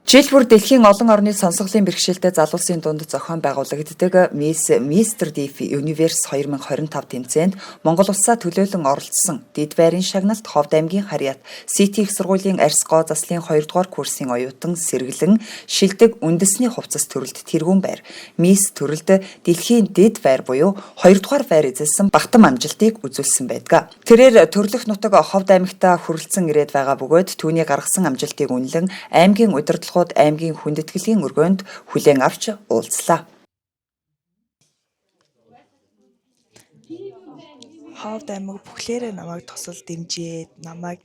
Жил бүр дэлхийн олон орны сонсголын бэрхшээлтэй залуусын дунд зохион байгуулагддаг Mr. Deaf Universe 2025 тэмцээнд Монгол улсаа төлөөлөн оролцсон Дэд байрын шагналт Ховд аймгийн Харьяат Сити их сургуулийн Арьс гоо заслын 2 дугаар курсын оюутан сэргэлэн шилдэг үндэсний хувцас төрөлд тэргүүн байр. Мисс төрөлд дэлхийн Дэд байр буюу 2 дугаар байр эзэлсэн багтам амжилтыг үзүүлсэн байдаг. Тэрээр төрлөх нутаг Ховд аймагта хүрэлцэн ирээд байгаа бөгөөд түүний гаргасан амжилтыг үнэлэн аймгийн удирдлагууд аймгийн хүндэтгэлийн өргөөнд хүлээн авч уулзлаа. Ховд аймаг бүхлээрээ намайг тусал дэмжиж, намайг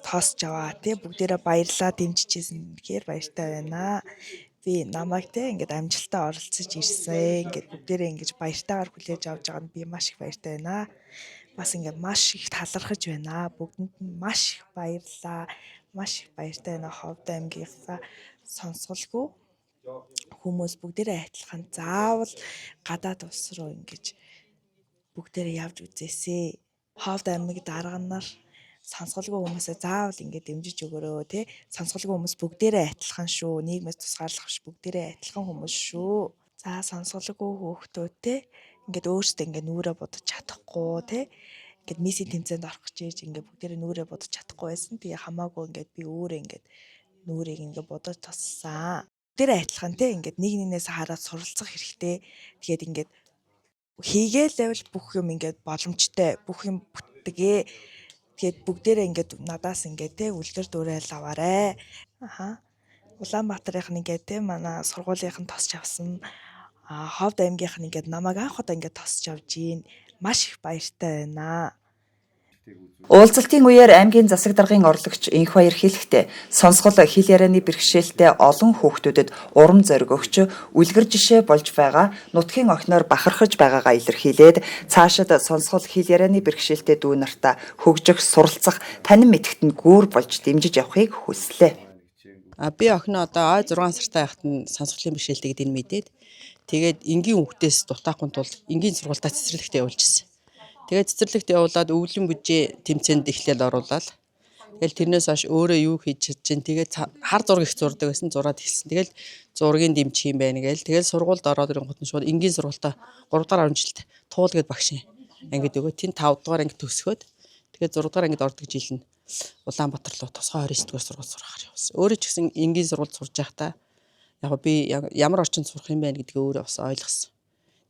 тоосч аваа. Бүгдээрээ баярлаа, дэмжижсэн. Тэгэхээр баяртай байна. Би намайг ингээд амжилттай оролцож ирсэн. Ингээд бүгдээрээ ингэж баяртайгаар хүлээж авч байгаа нь би маш их баяртай байна. Бас ингээд маш их талархаж байна. Бүгдэнд нь маш их баярлаа. Маш их баяртай байна. Ховд аймгийнхаа сонсголгүй хүмүүс бүгдээрээ адилхан заавал гадаад улс руу ингэж бүгдээрээ явж үзээсэй. Ховд аймаг дарга нар сонсголгүй хүмүүсээ заавал ингэж дэмжиж өгөөрөө тий. Сонсголгүй хүмүүс бүгдээрээ адилхан шүү. Нийгмээс тусгаарлах биш бүгдээрээ адилхан хүмүүс шүү. За сонсголгүй хүүхдүүдтэй ингээд өөрсдөө ингээд нүрээ бодож чадахгүй тий. Ингээд миссийн тэмцээнд орох гэж ийж ингээд бүгдээрээ нүрээ бодож чадахгүй байсан. Тэгээ хамаагүй ингээд би өөрөө ингээд нүрийг ингээд бодож тоссан. Бүгдээрээ адилхан тий ингээд нэг нэгнээс хараад суралцах хэрэгтэй. Тэгээд ингээд хийгээл бүх юм ингээд боломжтой бүх юм бүтдэгэ. Тэгээд бүгдээрээ ингээд надаас ингээд тий үлгэр дуурайл аваарэ. Улаанбаатарын ингээд тий манай сургуулийнх нь тосч авсан. Ховд аймгийнх нь ингээд намайг анх удаа ингээд тосч авж ийн. Маш их баяртай байна. Уулзалтын үеэр аймгийн засаг даргын орлогч Инх Баяр хэлэхдээ сонсгол хэл ярианы бэрхшээлтэй олон хүүхдүүдэд урам зориг өгч үлгэр жишээ болж байгаа нутгийн охиноор бахархаж байгаагаа илэрхийлээд цаашид сонсгол хэл ярианы бэрхшээлтэй дүү нартаа хөгжих, суралцах, танин мэдгэтэнд гүүр болж дэмжиж явахыг хүслээ. Би охиноо одоо 6 сартай байхад нь сонсголын бэрхшээлтэй гэдгийг мэдээд тэгээд энгийн хүүхдээс дутаахгүй тулд энгийн сургуультаа цэцэрлэгт явуулжсэн. Тэгээд цэцэрлэгт явуулаад өвлийн бүжээ тэмцээнд эхлээл оруулаад тэгэл тэрнээс хойш өөрөө юу хийж чадж чинь тэгээд хар зураг их зурдаг байсан зураад эхэлсэн. Тэгэл зургийн дэмжих юм байна гээл. Тэгэл сургуульд ороод ирэнгүүт нь шууд энгийн сургуультаа 3 дахь амжилт туул гэд багш ангид өгөө. Тэн 5 дугаар ангид төгсгөөд тэгээд 6 дугаар ангид ордог жил нь Улаанбаатар руу тусгай 29 дугаар сургууль сурахаар явсан. Өөрөө ч гэсэн энгийн сургуульд сурж байхдаа яг би ямар орчинд сурах юм байна гэдгийг өөрөө бас ойлгосон.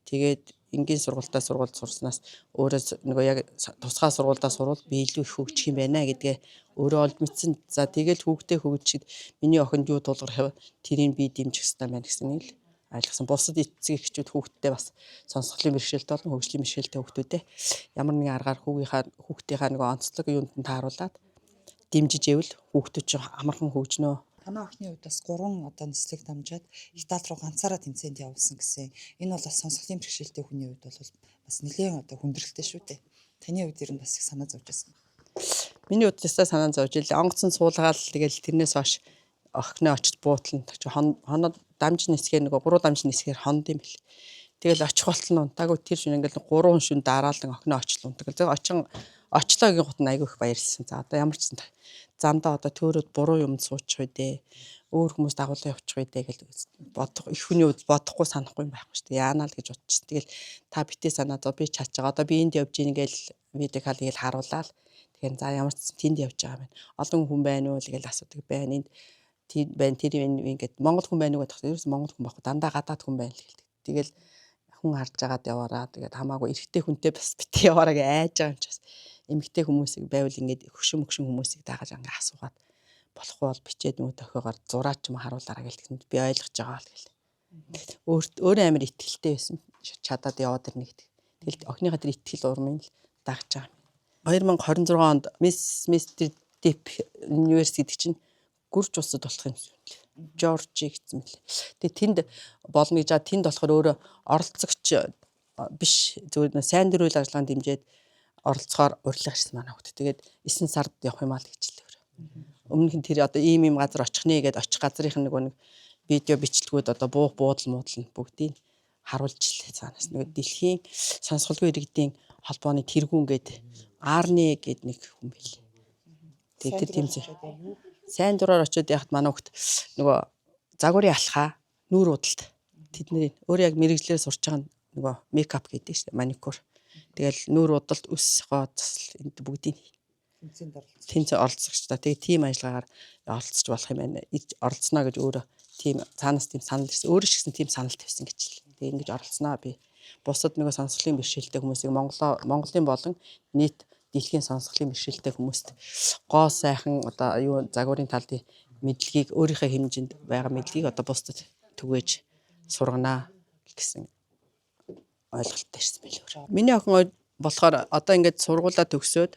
Тэгээд энгийн сургуультаа сургуульд сурснаас өөрөө нөгөө яг тусгай сургуульдаа сурвал би илүү их хөгжих юм байна гэдгээ өөрөө олж мэдсэн. За тэгэл хүүхдээ хөгжихэд миний охинд юу тулгарх вэ? Тэрийг би дэмжих хэрэгтэй байна гэсэн нэг л ойлгосон. Бусад эцэг эхчүүд хүүхдтэй бас сонсголын бэрхшээлтэй болон хөгжлийн бэрхшээлтэй хүүхдүүдээ ямар нэгэн аргаар хүүхдийнхаа нөгөө онцлог юунд нь тааруулаад дэмжиж ивэл хүүхдүүд ч амархан хөгжнөө. Танай охины хувьд бас 3 одоо нислэг дамжаад Итали руу ганцаараа тэмцээнд явуулсан гэсэн. Энэ бол сонсголын бэрхшээлтэй хүний хувьд бол бас нэлээд одоо хүндрэлтэй шүү дээ. Таны хувьд ер нь бас их санаа зовж байсан. Миний хувьд тест санаа зовж ил онгоцон суулгаал тэгэл тэрнээс хойш охиноо очиж буутлан хоноод дамжин нисгээр нөгөө 3 дамжин нисгээр хонд юм бэл. Тэгэл очих болтол нь унтаагүй тэр шин ингээл 3 шин дараалан охиноо очлоо унтаг. Тэг очлоогийн гут нь айгүй их баярлсан. За одоо ямар ч замдаа одоо төөрөд буруу юм суучих үедээ өөр хүмүүс дагуулсан явчих үедээ гэл бодох их хүний үед бодохгүй санахгүй юм байхгүй шүү дээ. Яанаа л гэж бодчихсон. Тэгэл та битээ санаа зов би чаач байгаа. Одоо би энд явж ийн гээл видео кал гээл харуулаад тэгэхээр за ямар ч тэнд явж байгаа юм. Олон хүн байна уу гээл асуудаг байна. Энд тийм байна тэр ингээд монгол хүн байна уу гэдэг. Ерөөс монгол хүн байхгүй дандаа гадаад хүн байна л гэлдэг. Тэгэл хүн харж агаад яваараа тэгээд хамаагүй эрэгтэй хүнтэй бас битээ яваараа гэж айж байгаа юм чаас. Эмэгтэй хүмүүсийг байвал ингээд хөшин хүмүүсийг дагаад ингээ асуугаад болохгүй бол бичээд нүү тохиогоор зураач юм харуулаараа гэлтэнд би ойлгож байгаа л гэл. Өөрөө амар ихтгэлтэй байсан. Чадаад яваад ирнэ гэдэг. Тэгэл охиныхаа тэр ихтгэл урмыг л дагж байгаа юм. 2026 онд Mr. Deaf Universe гэдэг чинь гүрж улсад болох юм. Жоржи гэсэн мэл. Тэгээ тэнд болно гэж тэнд болохоор өөрөө оролцогч биш зөвхөн сайн дөрвөл ажиллагаанд дэмжиж оролцохоор урилга ирсэн манай хот. Тэгээд 9 сард явах юм аа л гэж хэлээ. Өмнөх нь тэр одоо ийм газар очих нэ гэдээ очих газрынх нь нэг видео бичлэгүүд одоо буудал бүгдийг харуулж илээ цаанаас. Нэг дэлхийн сонсголгүй иргэдийн холбооны тэргүүн гээд Арне гээд нэг хүн бэл. Тэгээд тэр тэмцээ. Сайн дураар очиод яхад манай хөхт нөгөө загварын алхаа, нүүр удалт тэдний өөрөө яг мэрэгжлээр сурч байгаа нөгөө мейкап гэдэг шүү дээ, маникюр. Тэгэл нүүр удалт, үс гоо засал энд бүгдийг тэнцээ оролцогч та. Тэгээ тим ажиллагаагаар оролцож болох юм байна. Оролцсноо гэж өөрөө тим цаанаас тим санал ирсэн. Өөрөө ч гэсэн тим санал тавьсан гэж л. Тэгээ ингэж оролцсноо би. Бусад нөгөө сонсголын бэрхшээлтэй хүмүүсийг Монголын болон нийт дэлхийн сонсголын бэрхшээлтэй хүмүүст гоо сайхан одоо юу загварын талын мэдлэгийг өөрийнхөө хэмжээнд байгаа мэдлэгийг одоо бусдад түгээж сурганаа гэсэн ойлголттой ирсэн байлгүй. Миний охин болохоор одоо ингээд сургуулаа төгсөөд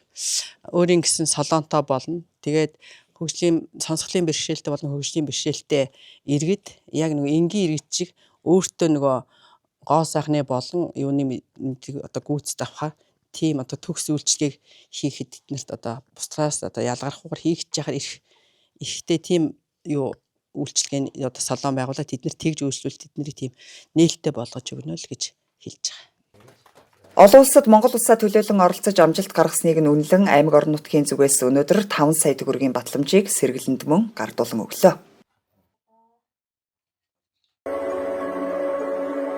өөрийн гэсэн солонтой болно. Тэгээд хөгжлийн сонсголын бэрхшээлтэй болон хөгжлийн бэрхшээлтэй иргэд яг нөгөө энгийн иргэд шиг өөртөө нөгөө гоо сайхны болон юуны одоо гүйцэд авахар тийм одоо төгс үйлчлэгийг хийхэд тэднэрт одоо бусдаас одоо ялгархуугаар хийгдэж яхаар ихтэй тийм юу үйлчлэгээ одоо салон байгуулаад тэднэр тэгж үйлчлүүл тэднийг тийм нээлттэй болгож өгнө л гэж хэлж байгаа. Олон улсад Монгол улсаа төлөөлөн оролцож амжилт гаргасныг нь үнэлэн аймаг орон нутгийн зүгээс өнөөдөр 5 сая төгрөгийн батламжийг сэргэлэнд мөн гардуулан өглөө.